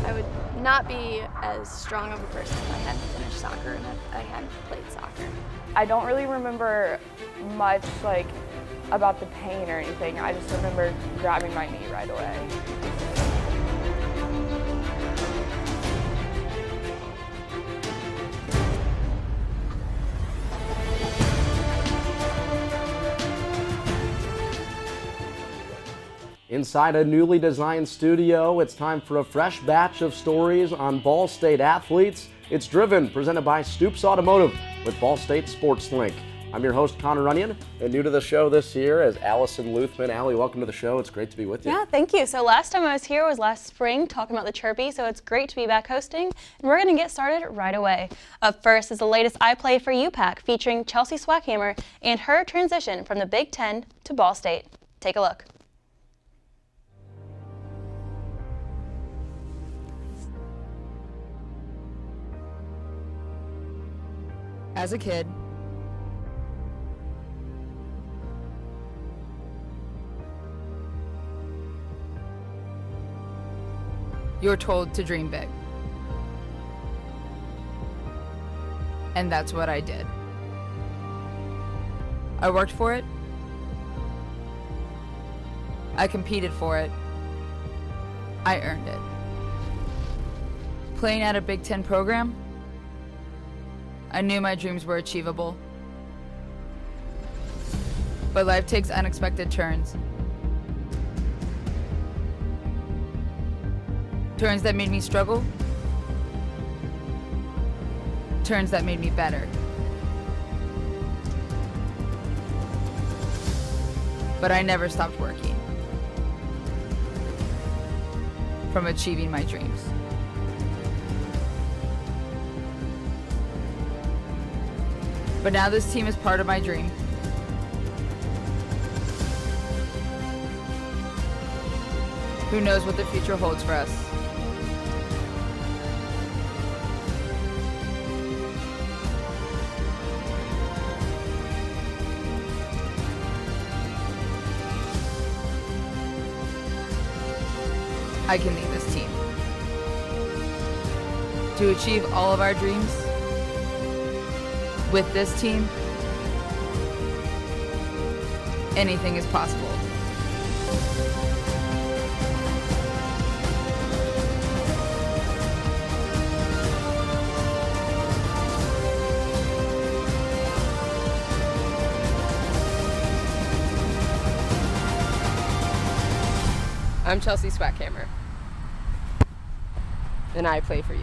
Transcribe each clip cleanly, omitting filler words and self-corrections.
I would not be as strong of a person if I hadn't finished soccer and if I hadn't played soccer. I don't really remember much about the pain or anything. I just remember grabbing my knee right away. Inside a newly designed studio, it's time for a fresh batch of stories on Ball State athletes. It's Driven, presented by Stoops Automotive with Ball State Sports Link. I'm your host, Connor Onion, and new to the show this year is Allison Luthman. Allie, welcome to the show. It's great to be with you. Yeah, thank you. So last time I was here was last spring talking about the Chirpy, so it's great to be back hosting, and we're going to get started right away. Up first is the latest I Play For You pack featuring Chelsea Swackhammer and her transition from the Big Ten to Ball State. Take a look. As a kid, you're told to dream big. And that's what I did. I worked for it. I competed for it. I earned it. Playing at a Big Ten program, I knew my dreams were achievable. But life takes unexpected turns. Turns that made me struggle. Turns that made me better. But I never stopped working from achieving my dreams. But now this team is part of my dream. Who knows what the future holds for us? I can lead this team to achieve all of our dreams. With this team, anything is possible. I'm Chelsea Swackhammer, and I play for you.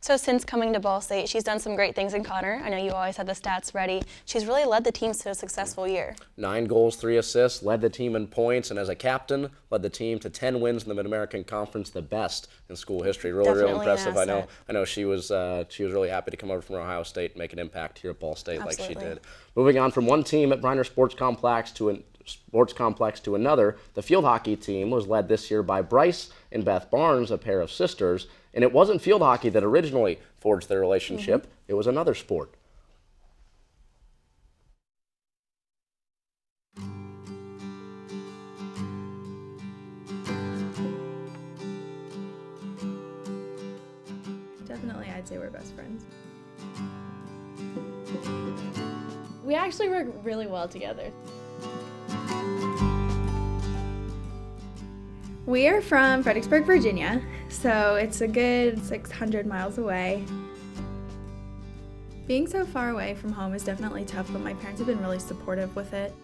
So since coming to Ball State, she's done some great things in Connor. I know you always had the stats ready. She's really led the team to a successful year. 9 goals, 3 assists, led the team in points, and as a captain, led the team to 10 wins in the Mid-American Conference, the best in school history. Really impressive. I know she was really happy to come over from Ohio State and make an impact here at Ball State. Absolutely. Like she did. Moving on from one team at Briner Sports Complex to another, the field hockey team was led this year by Bryce and Beth Barnes, a pair of sisters. And it wasn't field hockey that originally forged their relationship. It was another sport. Definitely, I'd say we're best friends. We actually work really well together. We are from Fredericksburg, Virginia, so it's a good 600 miles away. Being so far away from home is definitely tough, but my parents have been really supportive with it.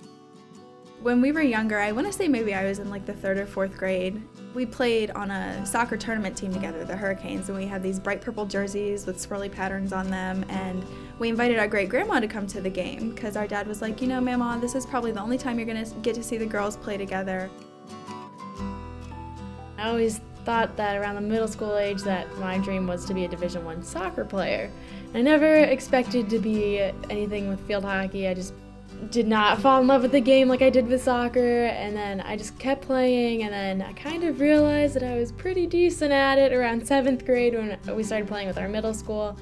When we were younger, I want to say maybe I was in like the 3rd or 4th grade, we played on a soccer tournament team together, the Hurricanes, and we had these bright purple jerseys with swirly patterns on them, and we invited our great-grandma to come to the game because our dad was like, you know, Mama, this is probably the only time you're going to get to see the girls play together. I always thought that around the middle school age that my dream was to be a Division I soccer player. I never expected to be anything with field hockey. I just did not fall in love with the game like I did with soccer, and then I just kept playing, and then I kind of realized that I was pretty decent at it around 7th grade when we started playing with our middle school.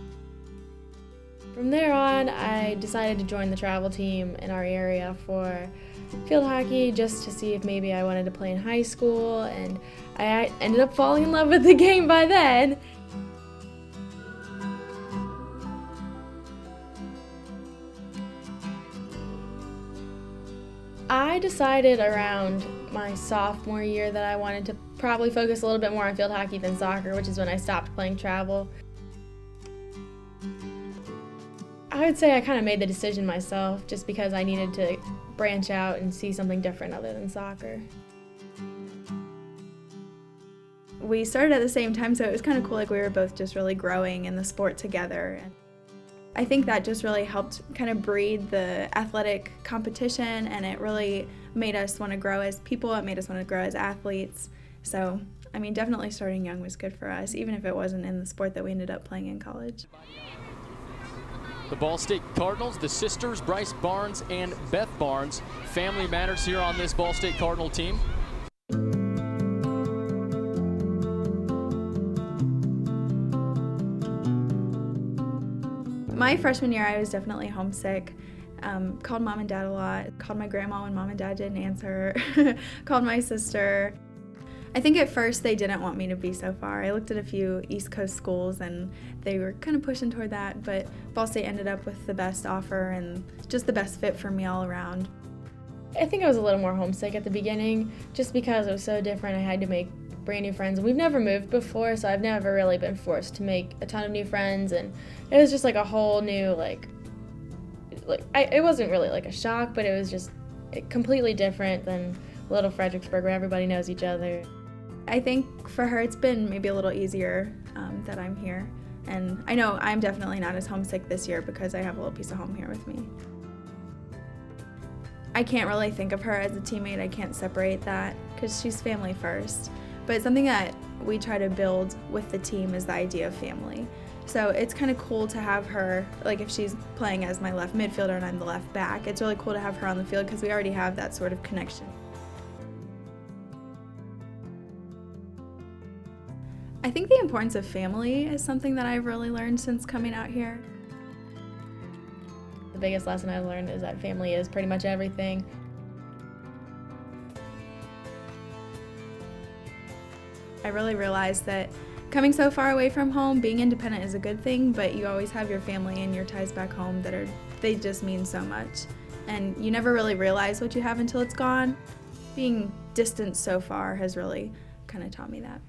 From there on, I decided to join the travel team in our area for field hockey just to see if maybe I wanted to play in high school, and I ended up falling in love with the game by then. I decided around my sophomore year that I wanted to probably focus a little bit more on field hockey than soccer, which is when I stopped playing travel. I would say I kind of made the decision myself just because I needed to branch out and see something different other than soccer. We started at the same time, so it was kind of cool, like we were both just really growing in the sport together. And I think that just really helped kind of breed the athletic competition, and it really made us want to grow as people, it made us want to grow as athletes. So, I mean, definitely starting young was good for us, even if it wasn't in the sport that we ended up playing in college. The Ball State Cardinals, the sisters, Bryce Barnes and Beth Barnes. Family matters here on this Ball State Cardinal team. My freshman year, I was definitely homesick. Called mom and dad a lot, called my grandma when mom and dad didn't answer, called my sister. I think at first they didn't want me to be so far. I looked at a few East Coast schools and they were kind of pushing toward that, but Ball State ended up with the best offer and just the best fit for me all around. I think I was a little more homesick at the beginning just because it was so different. I had to make brand new friends. We've never moved before, so I've never really been forced to make a ton of new friends, and it was just like a whole new it wasn't really like a shock, but it was just completely different than little Fredericksburg where everybody knows each other. I think for her it's been maybe a little easier that I'm here, and I know I'm definitely not as homesick this year because I have a little piece of home here with me. I can't really think of her as a teammate. I can't separate that because she's family first. But something that we try to build with the team is the idea of family. So it's kind of cool to have her, like if she's playing as my left midfielder and I'm the left back, it's really cool to have her on the field because we already have that sort of connection. I think the importance of family is something that I've really learned since coming out here. The biggest lesson I've learned is that family is pretty much everything. I really realized that coming so far away from home, being independent is a good thing, but you always have your family and your ties back home they just mean so much. And you never really realize what you have until it's gone. Being distant so far has really kind of taught me that.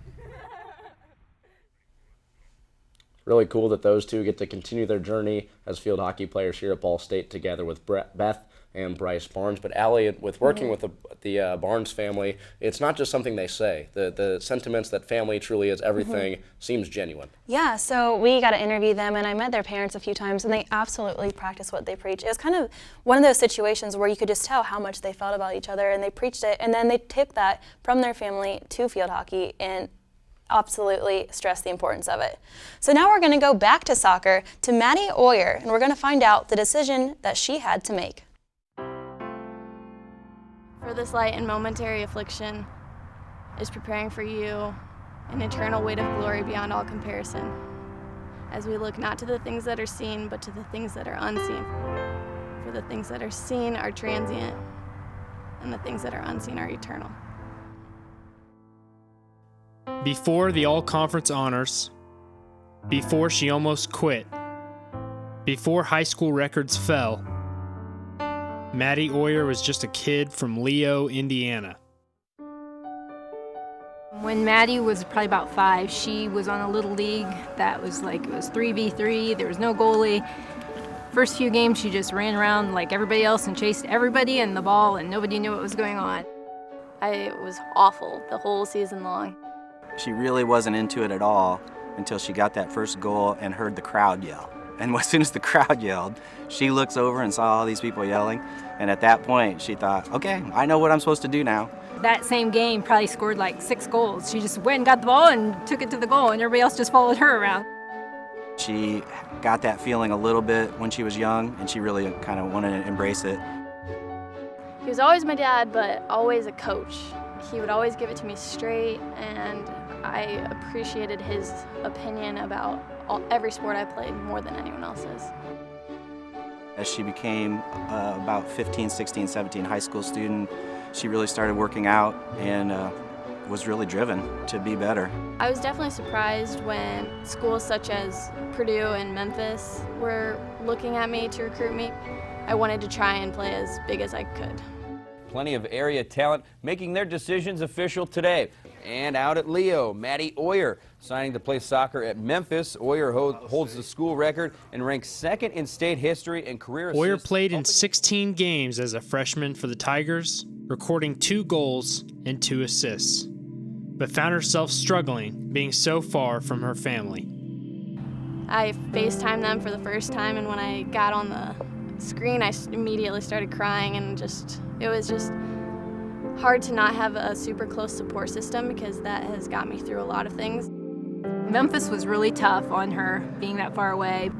Really cool that those two get to continue their journey as field hockey players here at Ball State together with Beth and Bryce Barnes. But Allie, with working with the Barnes family, it's not just something they say. The sentiments that family truly is everything seems genuine. Yeah, so we got to interview them, and I met their parents a few times, and they absolutely practice what they preach. It was kind of one of those situations where you could just tell how much they felt about each other, and they preached it, and then they took that from their family to field hockey and absolutely stress the importance of it. So now we're going to go back to soccer to Maddie Boyer, and we're going to find out the decision that she had to make. For this light and momentary affliction is preparing for you an eternal weight of glory beyond all comparison, as we look not to the things that are seen, but to the things that are unseen. For the things that are seen are transient, and the things that are unseen are eternal. Before the all-conference honors, before she almost quit, before high school records fell, Maddie Boyer was just a kid from Leo, Indiana. When Maddie was probably about 5, she was on a little league that was like, it was 3v3, there was no goalie. First few games she just ran around like everybody else and chased everybody and the ball, and nobody knew what was going on. It was awful the whole season long. She really wasn't into it at all until she got that first goal and heard the crowd yell. And as soon as the crowd yelled, she looks over and saw all these people yelling, and at that point she thought, okay, I know what I'm supposed to do now. That same game probably scored like 6 goals. She just went and got the ball and took it to the goal, and everybody else just followed her around. She got that feeling a little bit when she was young, and she really kind of wanted to embrace it. He was always my dad, but always a coach. He would always give it to me straight, and I appreciated his opinion about every sport I played more than anyone else's. As she became about 15, 16, 17 high school student, she really started working out and was really driven to be better. I was definitely surprised when schools such as Purdue and Memphis were looking at me to recruit me. I wanted to try and play as big as I could. Plenty of area talent making their decisions official today. And out at Leo, Maddie Boyer signing to play soccer at Memphis. Boyer holds the school record and ranks second in state history and career assists. Boyer played in 16 games as a freshman for the Tigers, recording 2 goals and 2 assists, but found herself struggling being so far from her family. I FaceTimed them for the first time, and when I got on the screen, I immediately started crying, and it was just hard to not have a super close support system because that has got me through a lot of things. Memphis was really tough on her being that far away.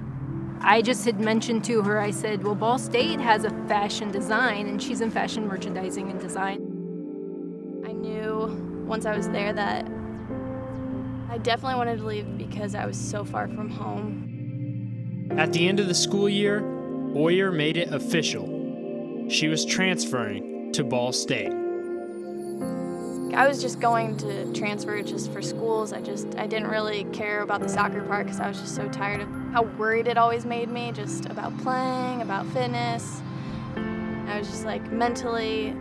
I just had mentioned to her, I said, well, Ball State has a fashion design, and she's in fashion merchandising and design. I knew once I was there that I definitely wanted to leave because I was so far from home. At the end of the school year, Boyer made it official. She was transferring to Ball State. I was just going to transfer just for schools. I didn't really care about the soccer part because I was just so tired of how worried it always made me, just about playing, about fitness. I was just like mentally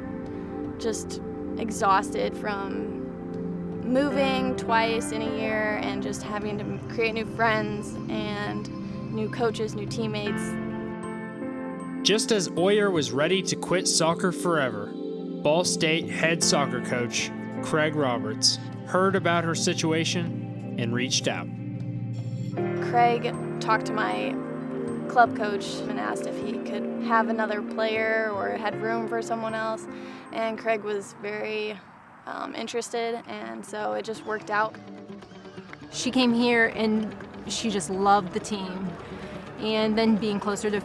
just exhausted from moving twice in a year and just having to create new friends and new coaches, new teammates. Just as Boyer was ready to quit soccer forever, Ball State head soccer coach Craig Roberts heard about her situation and reached out. Craig talked to my club coach and asked if he could have another player or had room for someone else, and Craig was very interested, and so it just worked out. She came here and she just loved the team, and then being closer to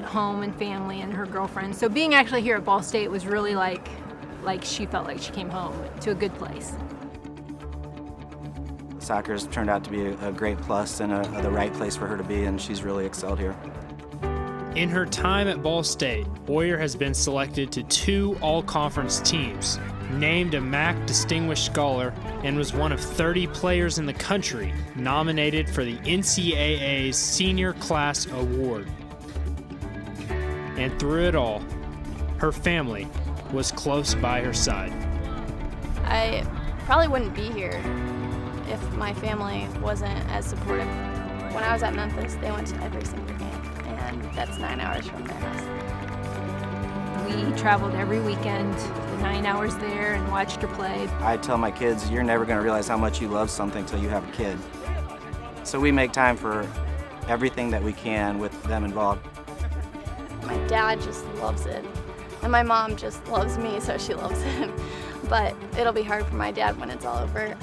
home and family and her girlfriend. So being actually here at Ball State was really like she felt like she came home to a good place. Soccer's turned out to be a great plus and the right place for her to be, and she's really excelled here. In her time at Ball State, Boyer has been selected to 2 all-conference teams, named a MAC Distinguished Scholar, and was one of 30 players in the country nominated for the NCAA's Senior Class Award. And through it all, her family was close by her side. I probably wouldn't be here if my family wasn't as supportive. When I was at Memphis, they went to every single game, and that's 9 hours from their house. We traveled every weekend, the 9 hours there, and watched her play. I tell my kids, you're never going to realize how much you love something until you have a kid. So we make time for everything that we can with them involved. My dad just loves it, and my mom just loves me, so she loves it. But it'll be hard for my dad when it's all over.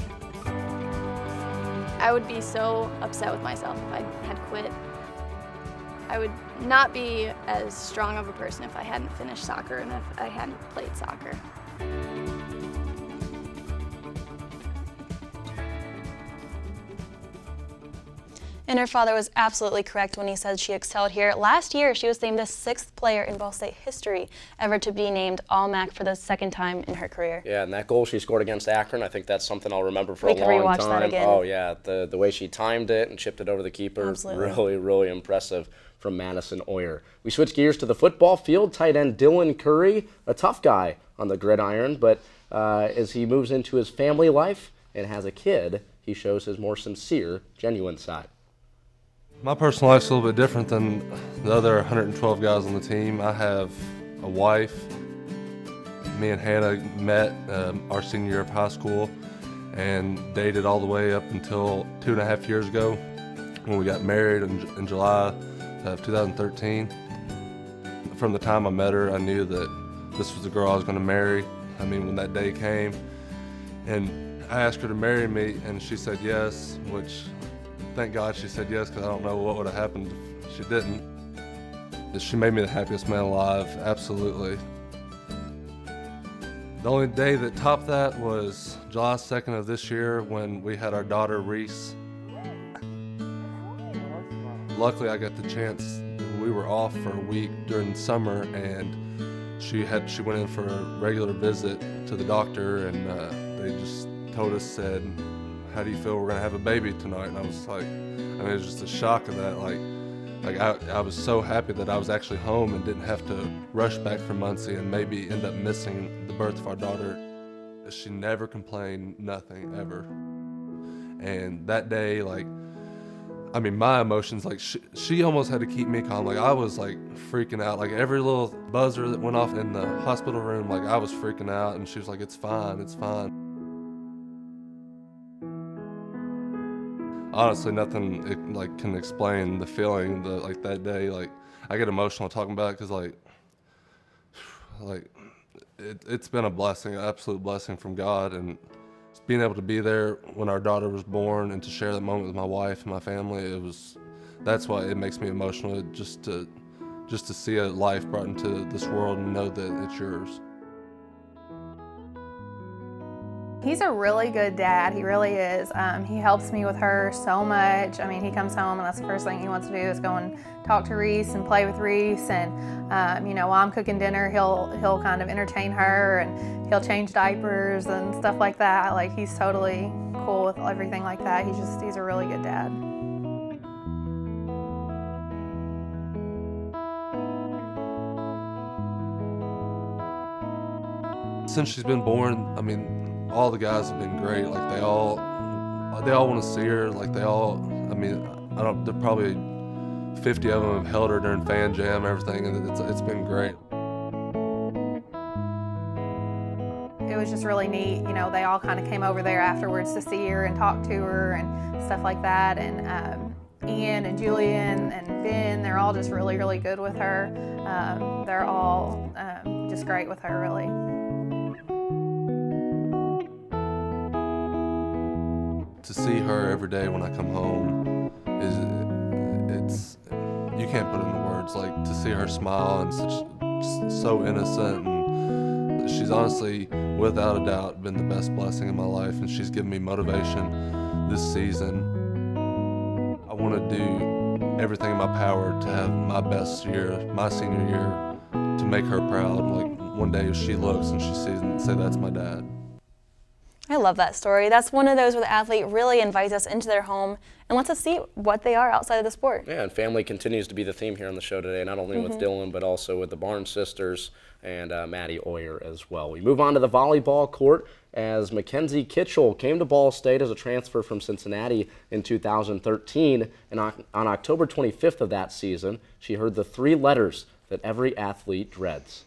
I would be so upset with myself if I had quit. I would not be as strong of a person if I hadn't finished soccer and if I hadn't played soccer. And her father was absolutely correct when he said she excelled here. Last year, she was named the 6th player in Ball State history ever to be named All-MAC for the 2nd time in her career. Yeah, and that goal she scored against Akron, I think that's something I'll remember for a long time. We can rewatch that again. Oh yeah, the way she timed it and chipped it over the keeper, Absolutely. really, really impressive from Madison Boyer. We switch gears to the football field. Tight end Dylan Curry, a tough guy on the gridiron, but as he moves into his family life and has a kid, he shows his more sincere, genuine side. My personal life's a little bit different than the other 112 guys on the team. I have a wife. Me and Hannah met our senior year of high school and dated all the way up until 2.5 years ago when we got married in July of 2013. From the time I met her, I knew that this was the girl I was going to marry. I mean, when that day came, and I asked her to marry me, and she said yes, which thank God she said yes, because I don't know what would have happened if she didn't. She made me the happiest man alive, absolutely. The only day that topped that was July 2nd of this year when we had our daughter Reese. luckily I got the chance. We were off for a week during summer, and she went in for a regular visit to the doctor, and they just told us, said, "How do you feel we're gonna have a baby tonight?" And I was like, it was just a shock of that. I was so happy that I was actually home and didn't have to rush back from Muncie and maybe end up missing the birth of our daughter. She never complained, nothing, ever. And that day, my emotions, she almost had to keep me calm. I was freaking out. Every little buzzer that went off in the hospital room, I was freaking out, and she was like, "It's fine, it's fine." Honestly, nothing can explain the feeling that day. I get emotional talking about it because it's been a blessing, an absolute blessing from God, and being able to be there when our daughter was born and to share that moment with my wife and my family, that's why it makes me emotional, just to see a life brought into this world and know that it's yours. He's a really good dad, he really is. He helps me with her so much. He comes home and that's the first thing he wants to do is go and talk to Reese and play with Reese, and while I'm cooking dinner, he'll kind of entertain her, and he'll change diapers and stuff like that. He's totally cool with everything like that. He's a really good dad. Since she's been born, all the guys have been great. They all want to see her. There probably 50 of them have held her during fan jam and everything, and it's been great. It was just really neat. They all kind of came over there afterwards to see her and talk to her and stuff like that. And Ian and Julian and Ben, they're all just really, really good with her. They're all just great with her, really. To see her every day when I come home you can't put it into words. To see her smile and so innocent, and she's honestly, without a doubt, been the best blessing in my life, and she's given me motivation this season. I want to do everything in my power to have my best year, my senior year, to make her proud. One day if she looks and she sees and say, "That's my dad." I love that story. That's one of those where the athlete really invites us into their home and lets us see what they are outside of the sport. Yeah, and family continues to be the theme here on the show today, not only with Dylan, but also with the Barnes sisters and Maddie Boyer as well. We move on to the volleyball court as Mackenzie Kitchell came to Ball State as a transfer from Cincinnati in 2013, and on October 25th of that season, she heard the 3 letters that every athlete dreads.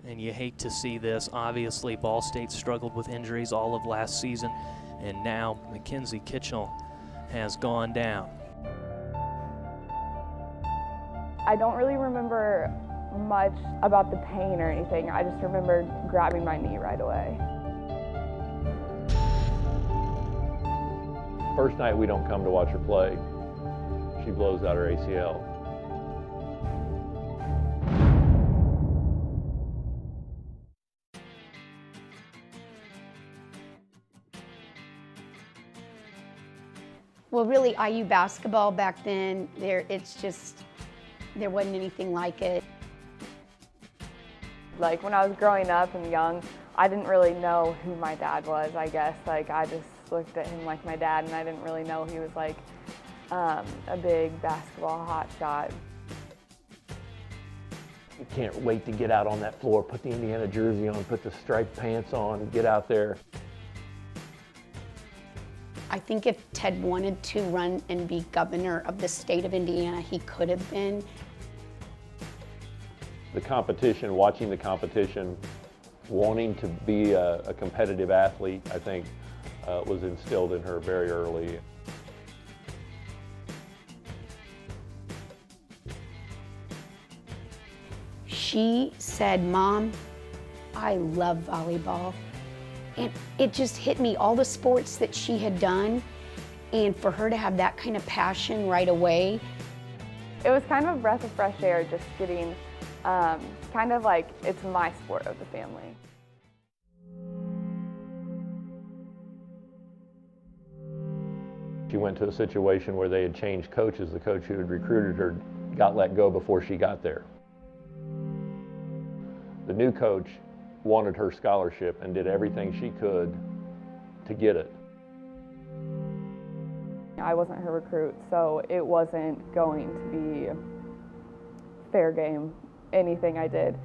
And you hate to see this. Obviously, Ball State struggled with injuries all of last season, and now Mackenzie Kitchell has gone down. I don't really remember much about the pain or anything. I just remember grabbing my knee right away. First night we don't come to watch her play. She blows out her ACL. Well, really, IU basketball back then, there wasn't anything like it. When I was growing up and young, I didn't really know who my dad was, I guess. I just looked at him like my dad, and I didn't really know he was a big basketball hotshot. You can't wait to get out on that floor, put the Indiana jersey on, put the striped pants on, get out there. I think if Ted wanted to run and be governor of the state of Indiana, he could have been. The competition, watching the competition, wanting to be a competitive athlete, I think was instilled in her very early. She said, "Mom, I love volleyball." And it just hit me, all the sports that she had done, and for her to have that kind of passion right away. It was kind of a breath of fresh air, just getting kind of like it's my sport of the family. She went to a situation where they had changed coaches. The coach who had recruited her got let go before she got there. The new coach wanted her scholarship and did everything she could to get it. I wasn't her recruit, so it wasn't going to be fair game, anything I did.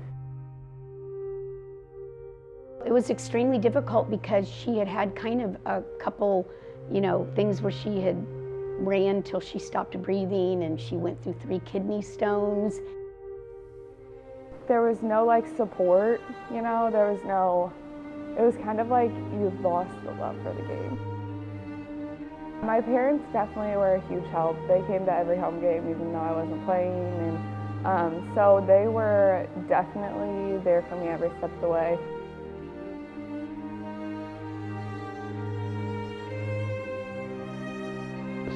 It was extremely difficult because she had had kind of a couple, things where she had ran till she stopped breathing and she went through 3 kidney stones. There was no support, it was kind of like you've lost the love for the game. My parents definitely were a huge help. They came to every home game even though I wasn't playing, and so they were definitely there for me every step of the way.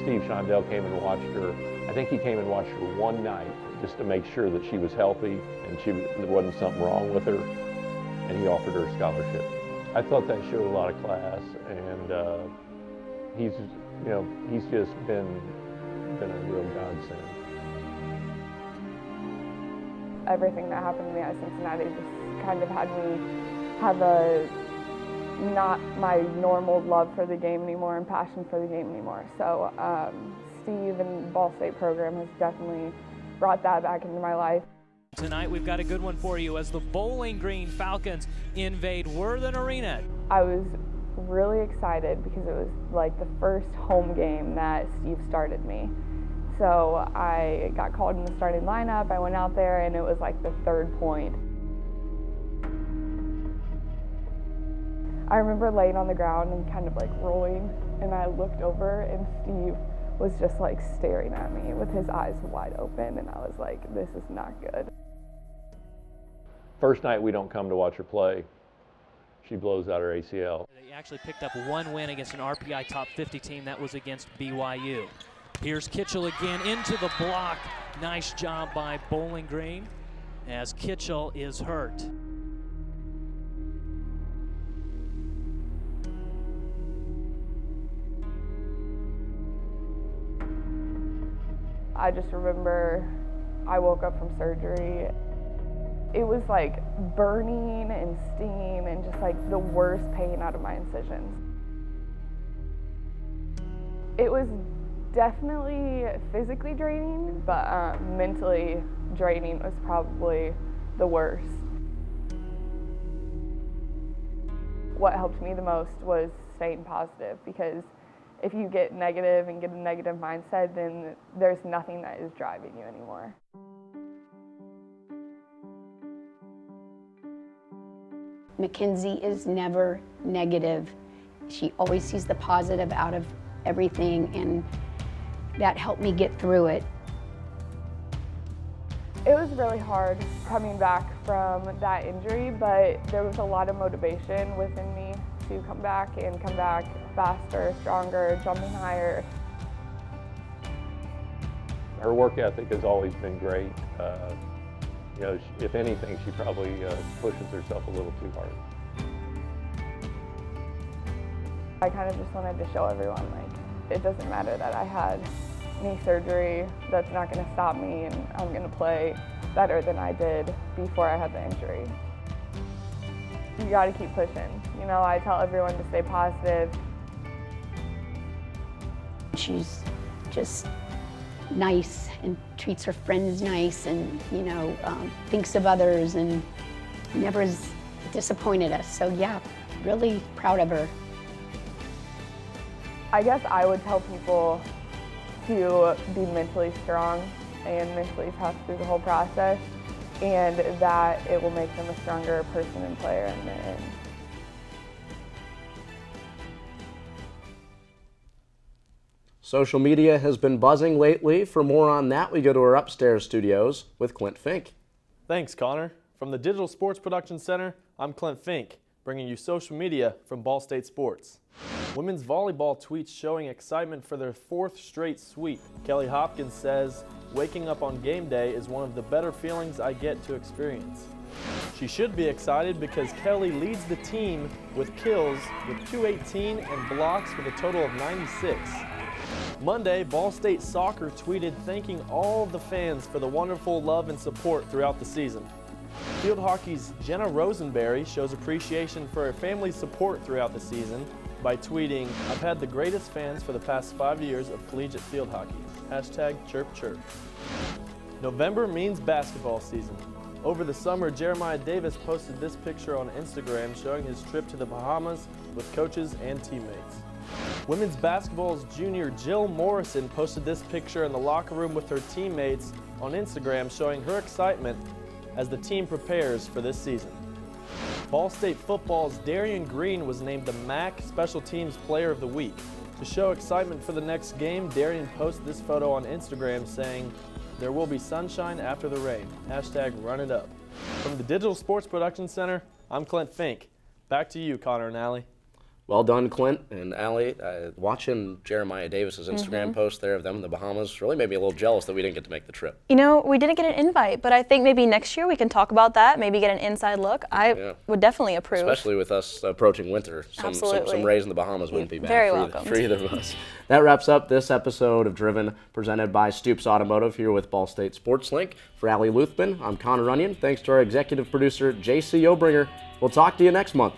Steve Shondell came and watched her. I think he came and watched her one night just to make sure that she was healthy and there wasn't something wrong with her, and he offered her a scholarship. I thought that showed a lot of class, and he's just been a real godsend. Everything that happened to me at Cincinnati just kind of had me have not my normal love for the game anymore and passion for the game anymore. So Steve and Ball State program has definitely brought that back into my life. Tonight we've got a good one for you as the Bowling Green Falcons invade Worthen Arena. I was really excited because it was the first home game that Steve started me. So I got called in the starting lineup, I went out there, and it was the 3rd point. I remember laying on the ground and kind of rolling, and I looked over and Steve was just staring at me with his eyes wide open, and I was like, this is not good. First night we don't come to watch her play, she blows out her ACL. They actually picked up 1 win against an RPI top 50 team. That was against BYU. Here's Kitchell again into the block. Nice job by Bowling Green as Kitchell is hurt. I just remember I woke up from surgery. It was burning and stinging and just the worst pain out of my incisions. It was definitely physically draining, but mentally draining was probably the worst. What helped me the most was staying positive, because if you get negative and get a negative mindset, then there's nothing that is driving you anymore. Mackenzie is never negative. She always sees the positive out of everything, and that helped me get through it. It was really hard coming back from that injury, but there was a lot of motivation within me to come back faster, stronger, jumping higher. Her work ethic has always been great. If anything, she probably pushes herself a little too hard. I kind of just wanted to show everyone, it doesn't matter that I had knee surgery, that's not going to stop me, and I'm going to play better than I did before I had the injury. You got to keep pushing. I tell everyone to stay positive. She's just nice and treats her friends nice, and thinks of others, and never has disappointed us. So yeah, really proud of her. I guess I would tell people to be mentally strong and mentally tough through the whole process, and that it will make them a stronger person and player in the end. Social media has been buzzing lately. For more on that, we go to our upstairs studios with Clint Fink. Thanks, Connor. From the Digital Sports Production Center, I'm Clint Fink, bringing you social media from Ball State Sports. Women's volleyball tweets showing excitement for their 4th straight sweep. Kelly Hopkins says, "Waking up on game day is one of the better feelings I get to experience." She should be excited because Kelly leads the team with kills with 218 and blocks with a total of 96. Monday, Ball State Soccer tweeted thanking all of the fans for the wonderful love and support throughout the season. Field hockey's Jenna Rosenberry shows appreciation for her family's support throughout the season by tweeting, "I've had the greatest fans for the past 5 years of collegiate field hockey. Hashtag chirp chirp." November means basketball season. Over the summer, Jeremiah Davis posted this picture on Instagram showing his trip to the Bahamas with coaches and teammates. Women's basketball's junior Jill Morrison posted this picture in the locker room with her teammates on Instagram showing her excitement as the team prepares for this season. Ball State football's Darian Green was named the MAC Special Teams Player of the Week. To show excitement for the next game, Darian posted this photo on Instagram saying, "There will be sunshine after the rain. Hashtag run it up." From the Digital Sports Production Center, I'm Clint Fink. Back to you, Connor and Allie. Well done, Clint and Allie. Watching Jeremiah Davis's Instagram post there of them in the Bahamas really made me a little jealous that we didn't get to make the trip. You know, we didn't get an invite, but I think maybe next year we can talk about that, maybe get an inside look. I would definitely approve. Especially with us approaching winter. Absolutely. Some rays in the Bahamas wouldn't be bad for either of us. That wraps up this episode of Driven, presented by Stoops Automotive here with Ball State Sports Link. For Allie Luthman, I'm Connor Onion. Thanks to our executive producer, JC Obringer. We'll talk to you next month.